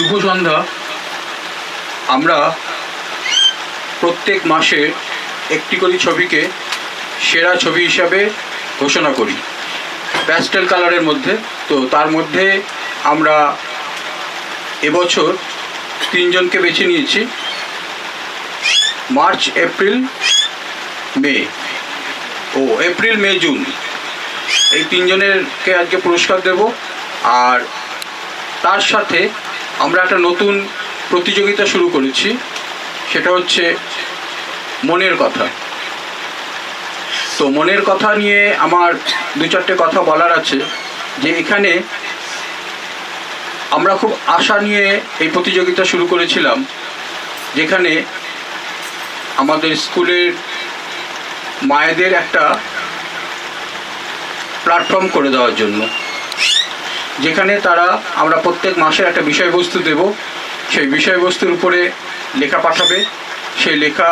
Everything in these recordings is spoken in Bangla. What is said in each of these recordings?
শুভ সন্ধ্যা। আমরা প্রত্যেক মাসে একটি করে ছবিকে সেরা ছবি হিসাবে ঘোষণা করি প্যাস্টেল কালারের মধ্যে। তো তার মধ্যে আমরা এবছর তিনজনকে বেছে নিয়েছি, মার্চ, এপ্রিল, মে এপ্রিল, মে, জুন, এই তিনজনেরকে আজকে পুরস্কার দেব। আর তার সাথে আমরা একটা নতুন প্রতিযোগিতা শুরু করেছি, সেটা হচ্ছে মনের কথা। তো মনের কথা নিয়ে আমার দু চারটে কথা বলার আছে। যে এখানে আমরা খুব আশা নিয়ে এই প্রতিযোগিতা শুরু করেছিলাম, যেখানে আমাদের স্কুলের মায়েদের একটা প্ল্যাটফর্ম করে দেওয়ার জন্য, যেখানে আমরা প্রত্যেক মাসে একটা বিষয়বস্তু দেব, সেই বিষয়বস্তুর উপরে লেখা পাঠাবে। সেই লেখা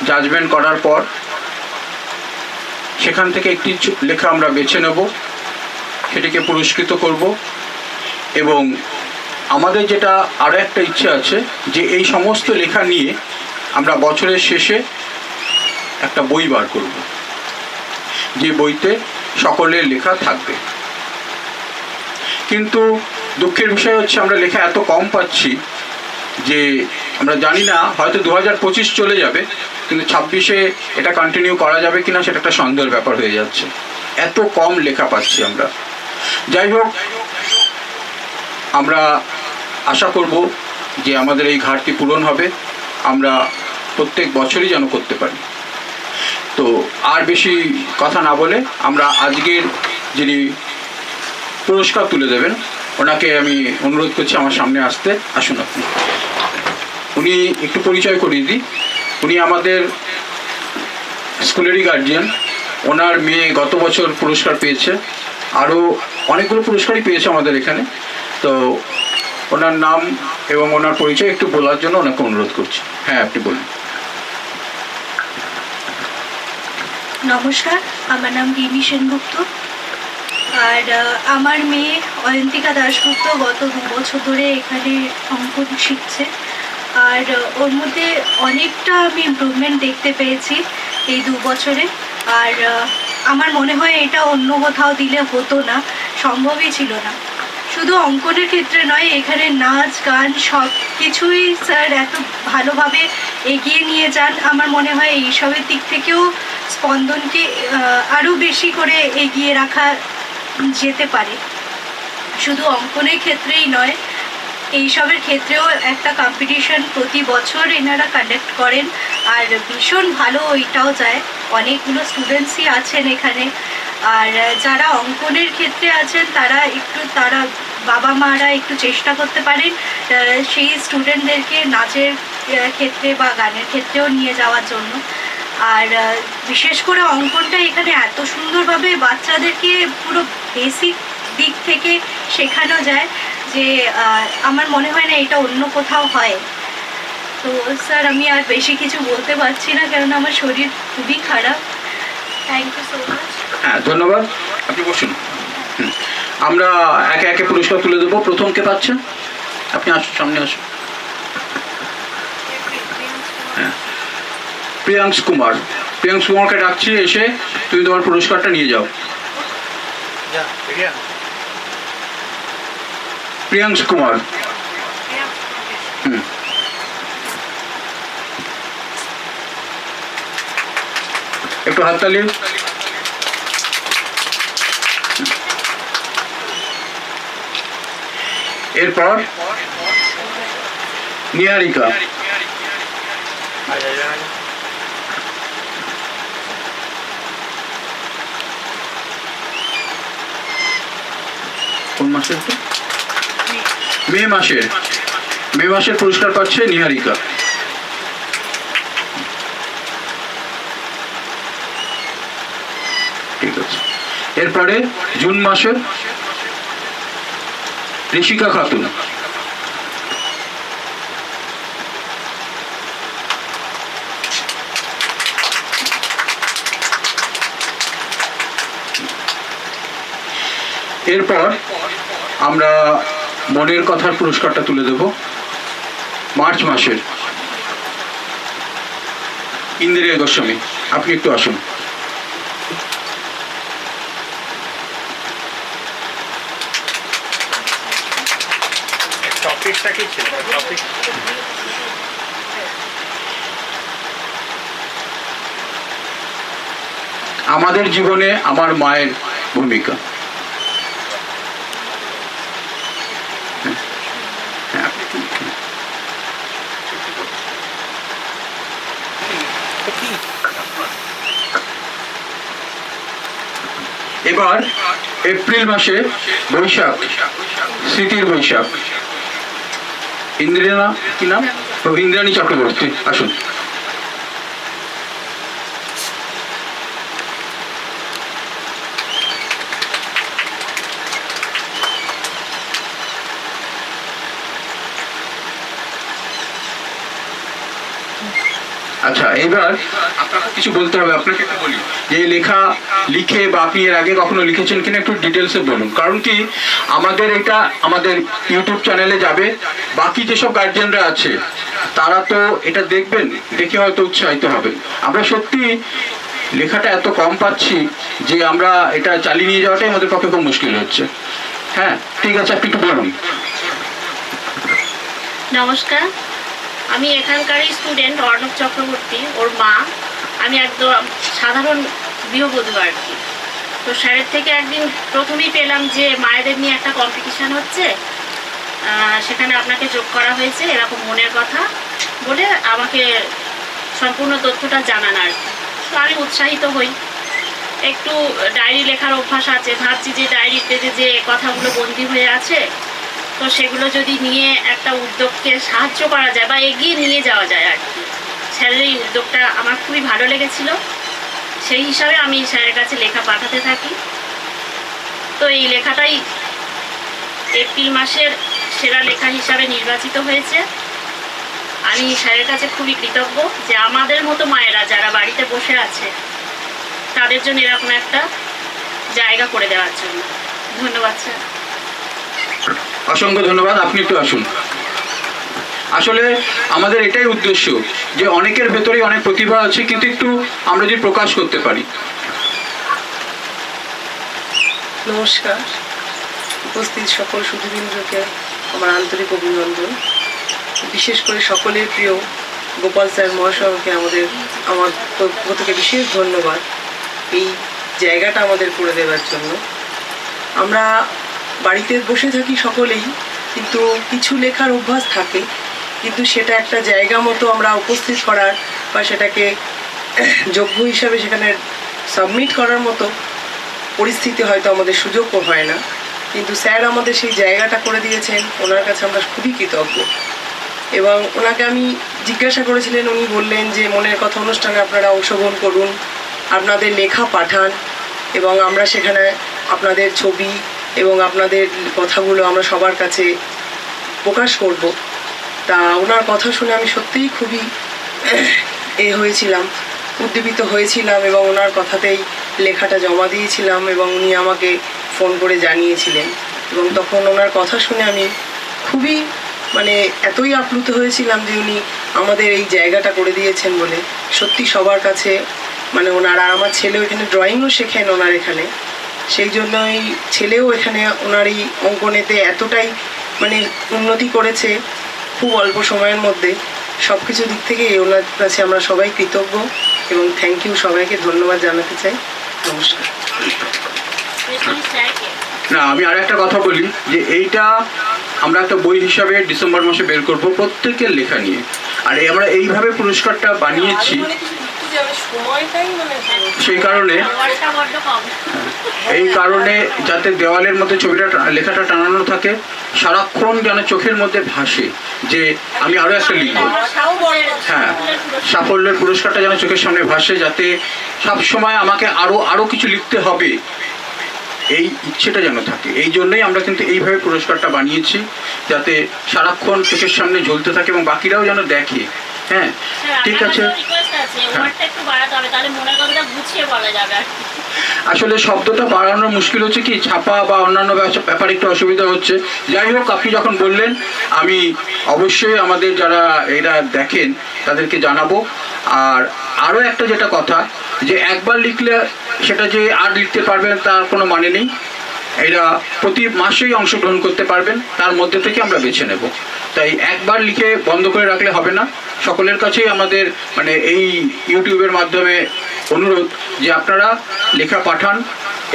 জাজমেন্ট করার পর সেখান থেকে একটি লেখা আমরা বেছে নেব, সেটিকে পুরস্কৃত করব। এবং আমাদের যেটা আরও একটা ইচ্ছে আছে, যে এই সমস্ত লেখা নিয়ে আমরা বছরের শেষে একটা বই বার করব, যে বইতে সকলের লেখা থাকবে। কিন্তু দুঃখের বিষয় হচ্ছে আমরা লেখা এত কম পাচ্ছি যে আমরা জানি না, হয়তো 2025 চলে যাবে, কিন্তু 26-এ এটা কন্টিনিউ করা যাবে কিনা সেটা একটা সন্দেহের ব্যাপার হয়ে যাচ্ছে। এত কম লেখা পাচ্ছি আমরা। যাই হোক, আমরা আশা করব যে আমাদের এই ঘাটতি পূরণ হবে, আমরা প্রত্যেক বছরই যেন করতে পারি। তো আর বেশি কথা না বলে আমরা আজকের যিনি পুরস্কার তুলে দেবেন ওনাকে আমি অনুরোধ করছি আমার সামনে আসতে। আসুন আপনি। উনি একটু পরিচয় করিয়ে দিই। উনি আমাদের স্কুলেরই গার্জিয়ান। ওনার মেয়ে গত বছর পুরস্কার পেয়েছে, আরও অনেকগুলো পুরস্কারই পেয়েছে আমাদের এখানে। তো ওনার নাম এবং ওনার পরিচয় একটু বলার জন্য ওনাকে অনুরোধ করছি। হ্যাঁ, আপনি বলুন। নমস্কার, আমার নাম রিমি সেনগুপ্ত। আর আমার মেয়ে অয়ন্তিকা দাশগুপ্ত গত 2 বছর ধরে এখানে অঙ্কন শিখছে। আর ওর মধ্যে অনেকটা আমি ইমপ্রুভমেন্ট দেখতে পেয়েছি এই 2 বছরে। আর আমার মনে হয় এটা অন্য কোথাও দিলে হতো না, সম্ভবই ছিল না। শুধু অঙ্কনের ক্ষেত্রে নয়, এখানে নাচ গান সব কিছুই স্যার এত ভালোভাবে এগিয়ে নিয়ে যান। আমার মনে হয় এইসবের দিক থেকেও স্পন্দনকে আরও বেশি করে এগিয়ে রাখা যেতে পারে। শুধু অঙ্কনের ক্ষেত্রেই নয়, এইসবের ক্ষেত্রেও একটা কম্পিটিশন প্রতি বছর এনারা কন্ডাক্ট করেন, আর ভীষণ ভালো ওইটাও যায়। অনেকগুলো স্টুডেন্টসই আছেন এখানে। আর যারা অঙ্কনের ক্ষেত্রে আছেন তারা বাবা মারা একটু চেষ্টা করতে পারেন সেই স্টুডেন্টদেরকে নাচের ক্ষেত্রে বা গানের ক্ষেত্রেও নিয়ে যাওয়ার জন্য। আর বিশেষ করে অঙ্কনটা এখানে এত সুন্দরভাবে বাচ্চাদেরকে পুরো বেসিক দিক থেকে শেখানো যায় যে আমার মনে হয় না এটা অন্য কোথাও হয়। তো স্যার, আমি আর বেশি কিছু বলতে পারছি না, কারণ আমার শরীর খুবই খারাপ। Thank you so much. হ্যাঁ, ধন্যবাদ। আপনি বসুন। আমরা একে একে পুরস্কার তুলে দেবো। প্রথম কে পাচ্ছেন? আপনি আসুন, সামনে আসুন। হ্যাঁ, প্রিয়াংশ কুমার। প্রিয়াংশ কুমারকে ডাকছি, এসে তুমি তোমার পুরস্কারটা নিয়ে যাও। প্রিয়াংশ কুমার। একটু হাততালি। এরপর নিহারিকা। কোন মাসের? মে মাসের পুরস্কার পাচ্ছে নিহারিকা। ঠিক আছে। এরপরে জুন মাসের ঋষিকা খাতুন। এরপর আমরা মনের কথার পুরস্কারটা তুলে দেব। মার্চ মাসের ইন্দিরা গোস্বামী, আপনি একটু আসুন। টপিকটা কি ছিল? টপিক আমাদের জীবনে আমার মায়ের ভূমিকা। এবার এপ্রিল মাসে বৈশাখ, স্মৃতির বৈশাখ, ইন্দ্রিনা কি নাম? ইন্দ্রাণী চক্রবর্তী, আসুন। আচ্ছা, এবার আপনাকে কিছু বলতে হবে। আপনাকে একটু বলি যে এই লেখা লিখে বা আপনি এর আগে কখনো লিখেছেন কিনা একটু ডিটেলসে বলুন। কারণ কি, আমাদের এটা আমাদের ইউটিউব চ্যানেলে যাবে, বাকি যেসব গার্জিয়ানরা আছে তারা তো এটা দেখবেন, দেখে হয়তো উৎসাহিত হবে। আমরা সত্যি লেখাটা এত কম পাচ্ছি যে আমরা এটা চালিয়ে নিয়ে যাওয়াটাই আমাদের পক্ষে খুব মুশকিল হচ্ছে। হ্যাঁ, ঠিক আছে, আপনি একটু বলুন। নমস্কার, আমি এখানকারই স্টুডেন্ট অর্ণব চক্রবর্তী, ওর মা। আমি একদম সাধারণ গৃহবধূ আর কি। তো স্যারের থেকে একদিন প্রথমেই পেলাম যে মায়েদের নিয়ে একটা কম্পিটিশান হচ্ছে, সেখানে আপনাকে যোগ করা হয়েছে, এরকম মনের কথা বলে আমাকে সম্পূর্ণ তথ্যটা জানান আর কি। তো আমি উৎসাহিত হই, একটু ডায়েরি লেখার অভ্যাস আছে, ভাবছি যে ডায়েরিতে যে কথাগুলো বন্দী হয়ে আছে, তো সেগুলো যদি নিয়ে একটা উদ্যোগকে সাহায্য করা যায় বা এগিয়ে নিয়ে যাওয়া যায় আর কি। স্যারের এই উদ্যোগটা আমার খুবই ভালো লেগেছিল, সেই হিসাবে আমি স্যারের কাছে লেখা পাঠাতে থাকি। তো এই লেখাটাই এপ্রিল মাসের সেরা লেখা হিসাবে নির্বাচিত হয়েছে। আমি স্যারের কাছে খুবই কৃতজ্ঞ যে আমাদের মতো মায়েরা যারা বাড়িতে বসে আছে তাদের জন্য এরকম একটা জায়গা করে দেওয়ার জন্য। ধন্যবাদ স্যার। অসংখ্য ধন্যবাদ। আপনি একটু আসুন। আসলে আমাদের এটাই উদ্দেশ্য যে অনেকের ভেতরেই অনেক প্রতিভা আছে, কিন্তু একটু আমরা যদি প্রকাশ করতে পারি। নমস্কার, উপস্থিত সকল সুধীবৃন্দকে আমার আন্তরিক অভিনন্দন। বিশেষ করে সকলের প্রিয় গোপাল স্যার মহাশয়কে আমার পক্ষ থেকে বিশেষ ধন্যবাদ এই জায়গাটা আমাদের করে দেওয়ার জন্য। আমরা বাড়িতে বসে থাকি সকলেই, কিন্তু কিছু লেখার অভ্যাস থাকে, কিন্তু সেটা একটা জায়গা মতো আমরা উপস্থিত করার বা সেটাকে যোগ্য হিসাবে সেখানে সাবমিট করার মতো পরিস্থিতি হয়তো আমাদের সুযোগও হয় না। কিন্তু স্যার আমাদের সেই জায়গাটা করে দিয়েছেন, ওনার কাছে আমরা খুবই কৃতজ্ঞ। এবং ওনাকে আমি জিজ্ঞাসা করেছিলেন, উনি বললেন যে মনের কথা অনুষ্ঠানে আপনারা অংশগ্রহণ করুন, আপনাদের লেখা পাঠান এবং আমরা সেখানে আপনাদের ছবি এবং আপনাদের কথাগুলো আমরা সবার কাছে প্রকাশ করব। তা ওনার কথা শুনে আমি সত্যিই খুবই হয়েছিলাম, উদ্দীপিত হয়েছিলাম এবং ওনার কথাতেই লেখাটা জমা দিয়েছিলাম এবং উনি আমাকে ফোন করে জানিয়েছিলেন। এবং তখন ওনার কথা শুনে আমি খুবই এতই আপ্লুত হয়েছিলাম যে উনি আমাদের এই জায়গাটা করে দিয়েছেন বলে। সত্যি সবার কাছে ওনার, আর আমার ছেলেও এখানে ড্রয়িংও শেখেন ওনার এখানে, সেই জন্যই ছেলেও এখানে ওনার এই অঙ্কনেতে এতটাই উন্নতি করেছে খুব অল্প সময়ের মধ্যে। সব কিছু দিক থেকে ওনার কাছে আমরা সবাই কৃতজ্ঞ এবং থ্যাংক ইউ, সবাইকে ধন্যবাদ জানাতে চাই। নমস্কার। না, আমি আর একটা কথা বলি যে এইটা আমরা একটা বই হিসাবে ডিসেম্বর মাসে বের করব প্রত্যেকের লেখা নিয়ে। আর আমরা এইভাবে পুরস্কারটা বানিয়েছি এই কারণে যাতে দেওয়ালের মধ্যে ছবিটা লেখাটা টানানো থাকে, সারাক্ষণ যেন চোখের মধ্যে ভাসে যে আমি আরো একটা লিখবো। হ্যাঁ, সাফল্যের পুরস্কারটা যেন চোখের সামনে ভাসে, যাতে সবসময় আমাকে আরো কিছু লিখতে হবে এই ইচ্ছেটা যেন থাকে। এই জন্যই আমরা কিন্তু এইভাবে পুরস্কারটা বানিয়েছি, যাতে সারাক্ষণ চোখের সামনে ঝুলতে থাকে এবং বাকিরাও যেন দেখে। হ্যাঁ, ঠিক আছে। একটু বাড়াতে হবে, তাহলে মনের কথাটা গুছিয়ে বলা যাবে আর কি। আসলে শব্দটা বাড়ানো মুশকিল হচ্ছে কি, ছাপা বা অন্যান্য ব্যাপারে একটু অসুবিধা হচ্ছে। যাই হোক, আপনি যখন বললেন আমি অবশ্যই আমাদের যারা এটা দেখেন তাদেরকে জানাবো। আর আরও একটা যেটা কথা, যে একবার লিখলে সেটা যে আর লিখতে পারবেন তার কোনো মানে নেই। এরা প্রতি মাসেই অংশগ্রহণ করতে পারবেন, তার মধ্যে থেকে আমরা বেছে নেব। তাই একবার লিখে বন্ধ করে রাখলে হবে না। সকলের কাছেই আমাদের মানে এই ইউটিউবের মাধ্যমে অনুরোধ যে আপনারা লেখা পাঠান,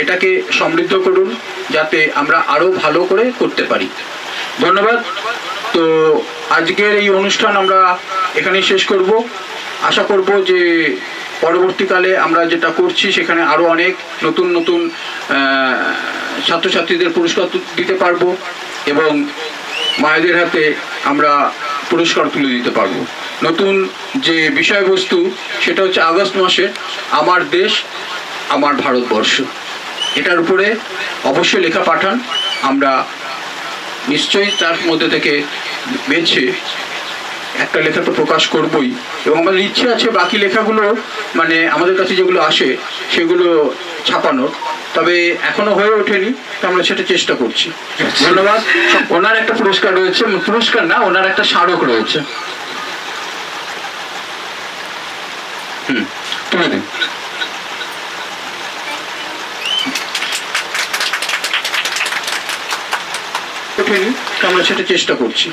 এটাকে সমৃদ্ধ করুন যাতে আমরা আরও ভালো করে করতে পারি। ধন্যবাদ। তো আজকের এই অনুষ্ঠান আমরা এখানেই শেষ করব। আশা করব যে পরবর্তীকালে আমরা যেটা করছি সেখানে আরও অনেক নতুন নতুন ছাত্রছাত্রীদের পুরস্কার দিতে পারবো এবং মায়েদের হাতে আমরা পুরস্কার তুলে দিতে পারবো। নতুন যে বিষয়বস্তু সেটা হচ্ছে আগস্ট মাসে আমার দেশ আমার ভারতবর্ষ, এটার উপরে অবশ্যই লেখা পাঠান। আমরা নিশ্চয়ই তার মধ্যে থেকে বেছে একটা লেখা তো প্রকাশ করবই, এবং আমাদের ইচ্ছে আছে বাকি লেখাগুলো মানে আমাদের কাছে যেগুলো আসে সেগুলো ছাপানোর, তবে এখনো হয়ে ওঠেনি, তো আমরা সেটা চেষ্টা করছি। ধন্যবাদ। ওনার একটা পুরস্কার রয়েছে, পুরস্কার না, ওনার একটা স্মারক রয়েছে। তুলে দিন। ওঠেনি, তো আমরা সেটা চেষ্টা করছি।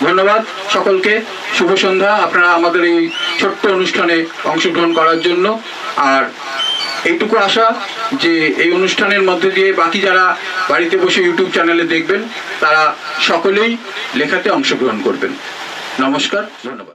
ধন্যবাদ সকলকে, শুভ সন্ধ্যা। আপনারা আমাদের এই ছোট্ট অনুষ্ঠানে অংশগ্রহণ করার জন্য। আর এইটুকু আশা যে এই অনুষ্ঠানের মধ্যে দিয়ে বাকি যারা বাড়িতে বসে ইউটিউব চ্যানেলে দেখবেন তারা সকলেই লেখাতে অংশগ্রহণ করবেন। নমস্কার, ধন্যবাদ।